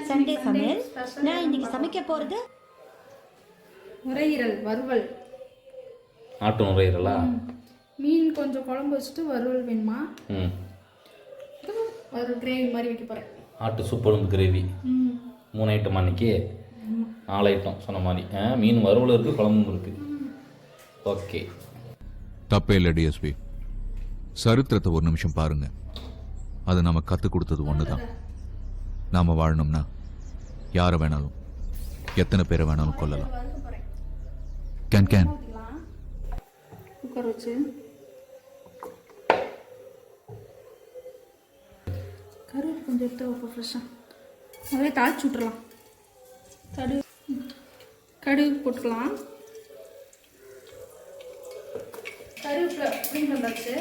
Sunday சமையல். நான் இன்னைக்கு சமைக்க போகிறது நுரையீரல் வறுவல். ஆட்டு நுரையீரலா? மீன் கொஞ்சம் குழம்பு வச்சுட்டு வறுவல் வேணுமா? ஒரு கிரேவி மாதிரி வைக்க போகிறேன். ஆட்டு சூப்பர் கிரேவி 3 ஐட்டம் அன்னைக்கு 4 ஐட்டம் சொன்ன மாதிரி. மீன் வறுவல் இருக்குது, குழம்பும் இருக்குது. ஓகே, தப்பே இல்லை டிஎஸ்பி. சரித்திரத்தை ஒரு நிமிஷம் பாருங்க. அது நம்ம கற்றுக் கொடுத்தது ஒன்று தான். நாம் வாழணும்னா யாரை வேணாலும் எத்தனை பேரை வேணாலும் கொல்லலாம். கேன் குக்கர் வச்சு கருவேப்பிலை கொஞ்சம் எடுத்து வைப்போம் ஃப்ரெஷ்ஷாக. அதே தாளிச்சு விட்றலாம். கடுகு போட்டுக்கலாம். கருவேப்பிலை அப்படின்னு வந்தாச்சு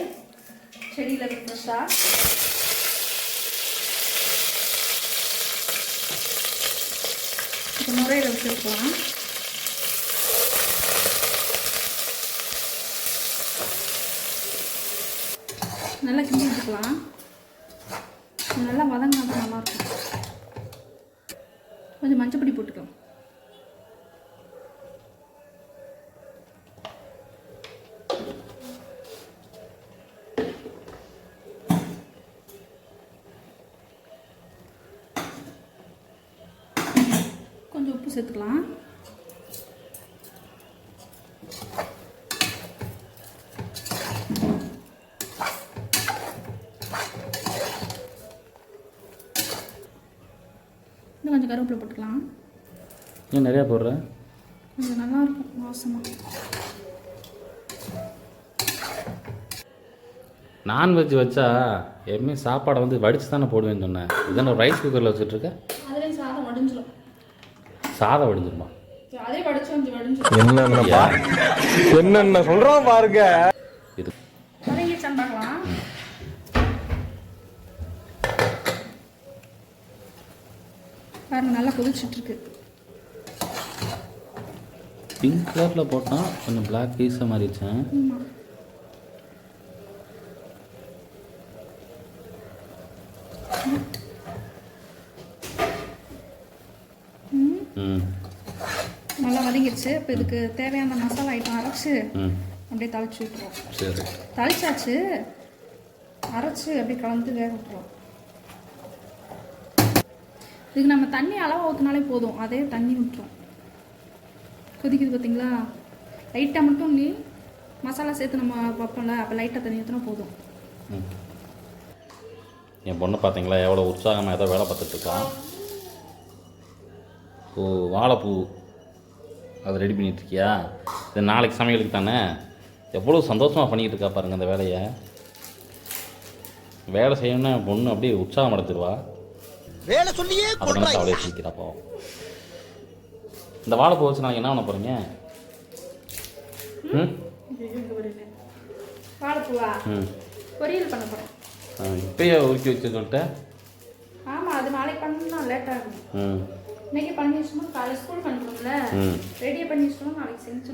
செடியில் ஃப்ரெஷ்ஷாக. இப்போ நுரையீரல் வச்சுருக்கலாம். நல்லா கிண்டி வச்சுக்கலாம். நல்லா வதங்கினா தான் நல்லாயிருக்கும். கொஞ்சம் மஞ்சப்பொடி போட்டுக்கலாம். கொஞ்சம் உப்பு சேர்த்துக்கலாம். இன்னும் கொஞ்சம் கருவேப்பிலை போட்டுக்கலாம். ஏன் நிறையா போடுற? கொஞ்சம் நல்லாயிருக்கும் வாசமாக. நான்வெஜ் வச்சா எப்பவுமே சாப்பாடை வந்து வடித்து தானே போடுவேன்னு சொன்னேன். இதுதானே ரைஸ் குக்கரில் வச்சுட்ருக்க? அதுலேயும் சாதம் வடிஞ்சிடும். சாதம் வடிஞ்சிருமா? அதே வடிச்சு கொஞ்சம் வடிஞ்சிடும். என்னென்ன சொல்கிறோம் பாருங்க. இது வதங்கிச்சான்னு பார்க்கலாம். பாருங்க நல்லா கொதிச்சுட்ருக்கு. பிங்க் கலரில் போட்டால் கொஞ்சம் பிளாக் பீஸை மாறிடுச்சேன். நல்லா வதங்கிடுச்சு. இப்போ இதுக்கு தேவையான மசாலா ஐட்டம் அரைச்சி அப்படியே தாளிச்சு விட்டுருவோம். சரி, தாளிச்சாச்சு. அரைச்சி அப்படியே கலந்து வேக விட்டுருவோம். இதுக்கு நம்ம தண்ணி அளவாக ஊற்றினாலே போதும். அதே தண்ணி விட்டுரும். கொதிக்குது பார்த்தீங்களா? லைட்டாக மட்டும் நீ மசாலா சேர்த்து நம்ம வைப்போம்ல, அப்போ லைட்டாக தண்ணி ஊற்றினா போதும். என் பொண்ணை பார்த்தீங்களா எவ்வளோ உற்சாகமாக ஏதோ வேலை பார்த்துட்ருக்கான். ஓ, வாழைப்பூ அதை ரெடி பண்ணிகிட்ருக்கியா? இது நாளைக்கு சமையலுக்கு தானே. எவ்வளோ சந்தோஷமாக பண்ணிக்கிட்டு இருக்கா பாருங்கள் அந்த வேலையை. வேலை செய்யணும்னா என் பொண்ணு அப்படியே உற்சாகம் அடைச்சிருவா. அதனால அவளே சீக்கிரம் போவோம். இந்த வாழைப்பூ வச்சு நாளைக்கு என்ன பண்ண போகிறீங்க? வாழைப்பூவா? பொரியல் பண்ண போகிறேன். இப்பயே ஊற்றி வச்சு சொல்லிட்டேன். ஆமாம், அது நாளைக்கு பண்ணணும்னா லேட் ஆகும். இன்னைக்கு பண்ணி வச்சோம்னா காலை ஸ்கூல் பண்ணிக்கோங்கள. ரெடியாக பண்ணி வச்சோம்னா நாளைக்கு செஞ்சு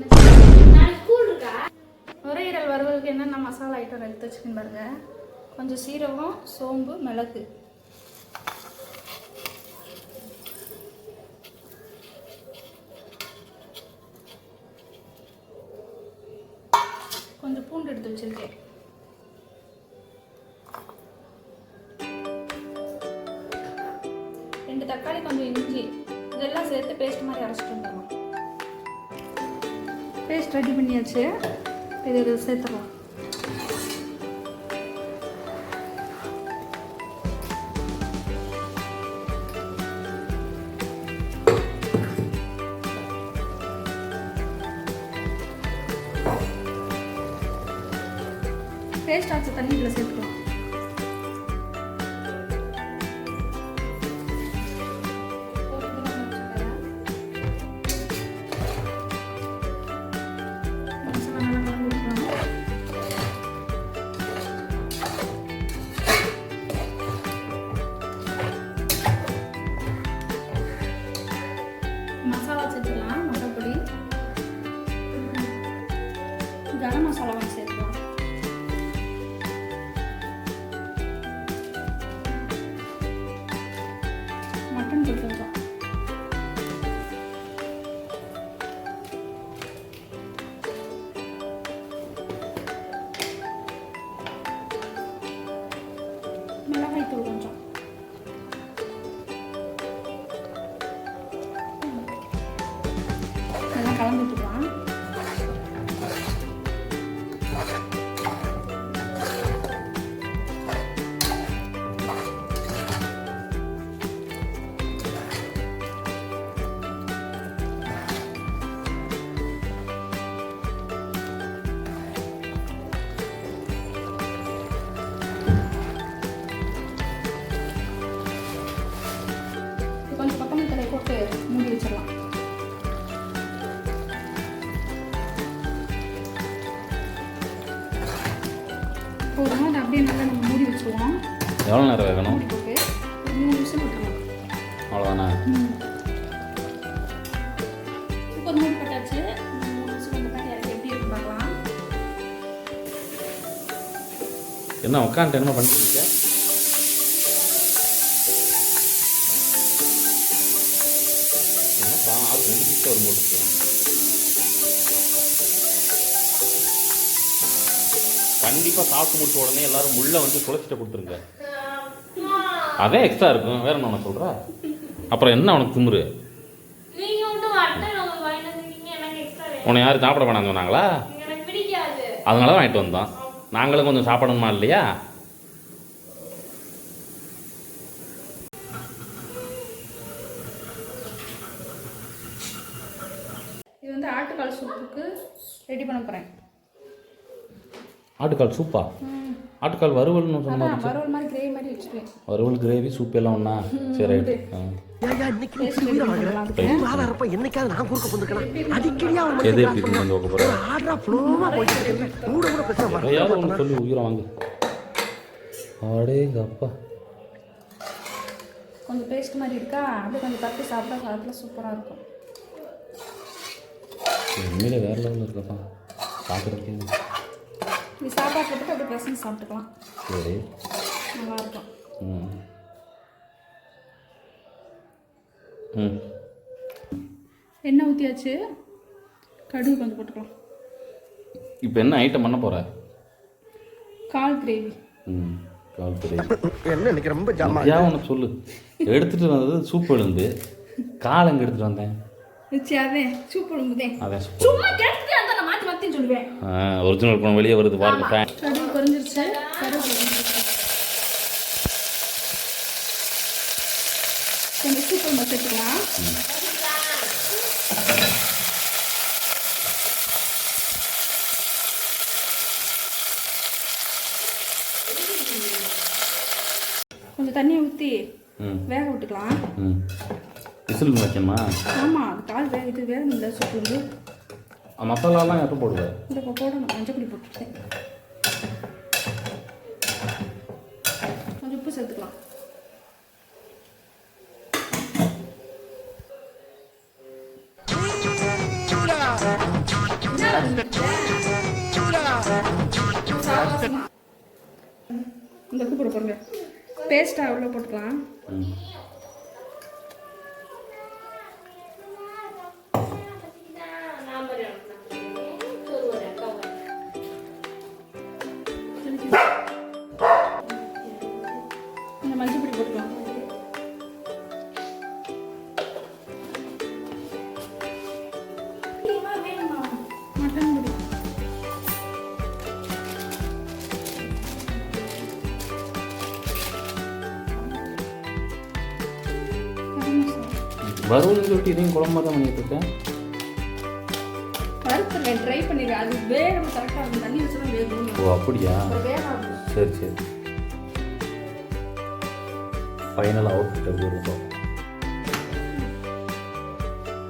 நாளைக்கு ஸ்கூல் இருக்கா. நுரையீரல் வறுவலுக்கு என்னென்ன மசாலா ஐட்டம் எடுத்து வச்சுக்கணும் பாருங்க. கொஞ்சம் சீரகம், சோம்பு, மிளகு, கொஞ்சம் பூண்டு எடுத்து வச்சிருக்கேன். தக்காளி, கொஞ்சம் இஞ்சி, இதெல்லாம் சேர்த்து பேஸ்ட் மாதிரி அரைச்சிட்டு வந்துடலாம். பேஸ்ட் ரெடி பண்ணியாச்சு. இதை சேர்த்துக்கலாம். பேஸ்ட் ஆச்ச தண்ணி இதில் சேர்த்துக்கலாம். மசாலா சேர்த்துக்கலாம். மசாலா கரம் மசாலா சேர்த்துக்கலாம். போட்டு கொஞ்சம் மிளகாய் தூள் கொஞ்சம் நல்லா கலந்து விட்டுக்கலாம். கொஞ்சம் கொத்தமல்லி தழையை போட்டு மூடி வச்சிடலாம். போதும், அதை அப்படியே நல்லா நம்ம மூடி வச்சுருவோம். எவ்வளோ நேரம் வேகணும்? மூடி போட்டு ஒரு 3 நிமிஷம் விட்டுருவோம். அவ்வளோதானே? குக்கர் மூடி போட்டாச்சு. 3 நிமிஷம் வந்து பார்த்து இறக்கி எப்படி இருக்கு பார்க்கலாம். என்ன உட்காந்துட்டு என்ன பண்ணிட்டு இருக்க? என்னப்பா ஆள் 2 நிமிஷம் வரும் போட்டுருக்கேன். கண்டிப்பாக சாப்பிட்டு முடிச்ச உடனே எல்லாரும் முள்ள வந்து குழச்சிட்டு கொடுத்துருங்க. அதே எக்ஸ்ட்ரா இருக்கும். வேற என்ன உனக்கு சொல்கிறா? அப்புறம் என்ன உனக்கு திமுரு? உன்னை யாரும் சாப்பிட வேணாம்னு சொன்னாங்களா? அதனால தான் வாங்கிட்டு வந்தோம். நாங்களும் கொஞ்சம் சாப்பிடணுமா இல்லையா? இது வந்து ஆட்டுக்கால் சூப்புக்கு ரெடி பண்ண போகிறேன். ஆட்டுக்கால் சூப்பா? ஆட்டுக்கால் வறுவல்னு சொன்ன அதான் வறுவல் மாதிரி கிரேவி மாதிரி வச்சுருவேன். வறுவல் கிரேவி சூப் எல்லாம் ஒன்றா? சரி ரைட்டு. எது எப்படி கொஞ்சம் வைக்க போகிறேன்? யாரும் ஒன்று சொல்லி உயிரை வாங்க. அடேங்க அப்பா, கொஞ்சம் பேஸ்ட் மாதிரி இருக்கா, அப்படியே கொஞ்சம் தட்டி சாப்பிட்டா சாப்பிட்டா சூப்பராக இருக்கும். உண்மையிலே வேறு லெவலில் இருக்கப்பா பார்க்குறதுக்கு. இது சாப்பாடு போட்டு அப்படியே பிரசன்ட் சாப்பிட்டுக்கலாம். சரி, நல்லாயிருக்கும். ம் ம் எண்ணெய் ஊற்றியாச்சு. கடுகு கொஞ்சம் போட்டுக்கலாம். இப்போ என்ன ஐட்டம் பண்ண போகிற? கால் கிரேவி. ம், கால் கிரேவி. என்ன இன்னைக்கு ரொம்ப ஜாமா ஏன் உனக்கு சொல்லு. எடுத்துகிட்டு வந்தது சூப் எழுந்து, கால் எங்கே எடுத்துகிட்டு வந்தேன்? அதே சூப் உழுங்குதே. அதான் சூப். சும்மா கேட்டு அந்த நான் மாற்றி மாற்றி சொல்லுவேன். ஒரிஜினல் பணம் வெளியே வருது பாருங்க. ஃபேன் கடுகு குறைஞ்சிருச்சு. கருவேப்பிலை கொஞ்சம் சூப்பர் மசாலா சேர்த்துக்கலாம். கொஞ்சம் தண்ணியை ஊற்றி வேக விட்டுக்கலாம். ம், விசில் வைக்கணுமா? ஆமாம், அது கால் இது வேகணும். இல்லை சூப்பு வந்து மசாலாலாம் எப்போ போடுவேன்? இந்த இப்போ போடணும். மஞ்சள் பொடி போட்டுருக்கேன். கொஞ்சம் உப்பு சேர்த்துக்கலாம். இந்த உப்பு போட போடுங்க. பேஸ்ட்டாக எவ்வளோ போட்டுக்கலாம். இந்த மஞ்சள் பொடி போட்டுக்கலாம். மட்டன் பொடி. வறுவல் சொல்லிட்டு இதையும் குழம்பு தான் பண்ணிட்டு இருக்கேன். வறுத்துறேன், ட்ரை பண்ணிடுறேன். அது வேகம் கரெக்டாக இருக்கும். தண்ணி வச்சு தான் வேகும். ஓ அப்படியா? வேகம் சரி சரி. ஃபைனல் அவுட்புட் எப்படி இருக்கும்?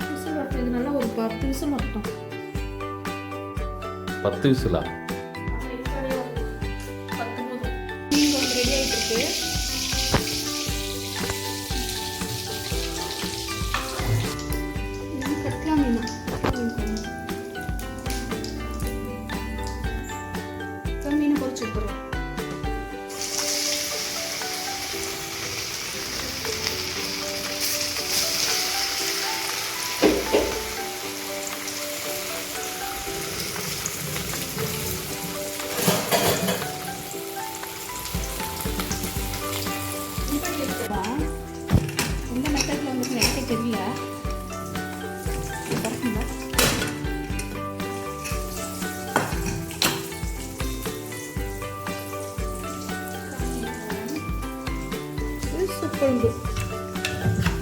விசில் வரட்டும். இது நல்லா ஒரு 10 விசில் வரட்டும். 10 விசிலா? 10 போதும். மீன் குழம்பு ரெடி ஆகிட்டு இருக்கு. கட்லா மீன். மீனை பொரிச்சு எடுத்துருவோம்.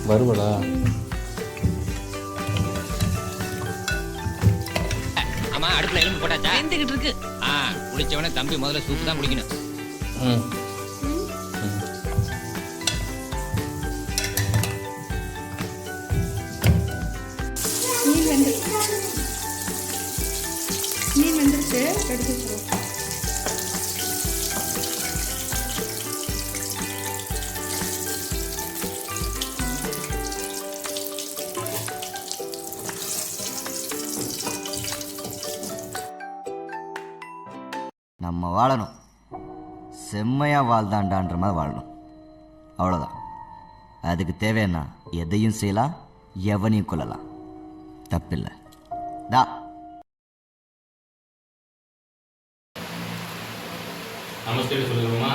வறுவலா? ஆமா, அடுப்புல எலும்பு போட்டாச்சா? வெந்துகிட்டு இருக்கு. குளிச்சவனே தம்பி முதல்ல சூப்பு தான் குடிக்கணும். ம். மீன் வெந்துருச்சு, எடுத்து வச்சிருவோம். நம்ம வாழணும், செம்மையாக வாழ்தாண்டான்ற மாதிரி வாழணும், அவ்வளோதான். அதுக்கு தேவைன்னா எதையும் செய்யலாம், எவனையும் கொள்ளலாம், தப்பில்லை. நமஸ்தே சொல்லுங்கம்மா.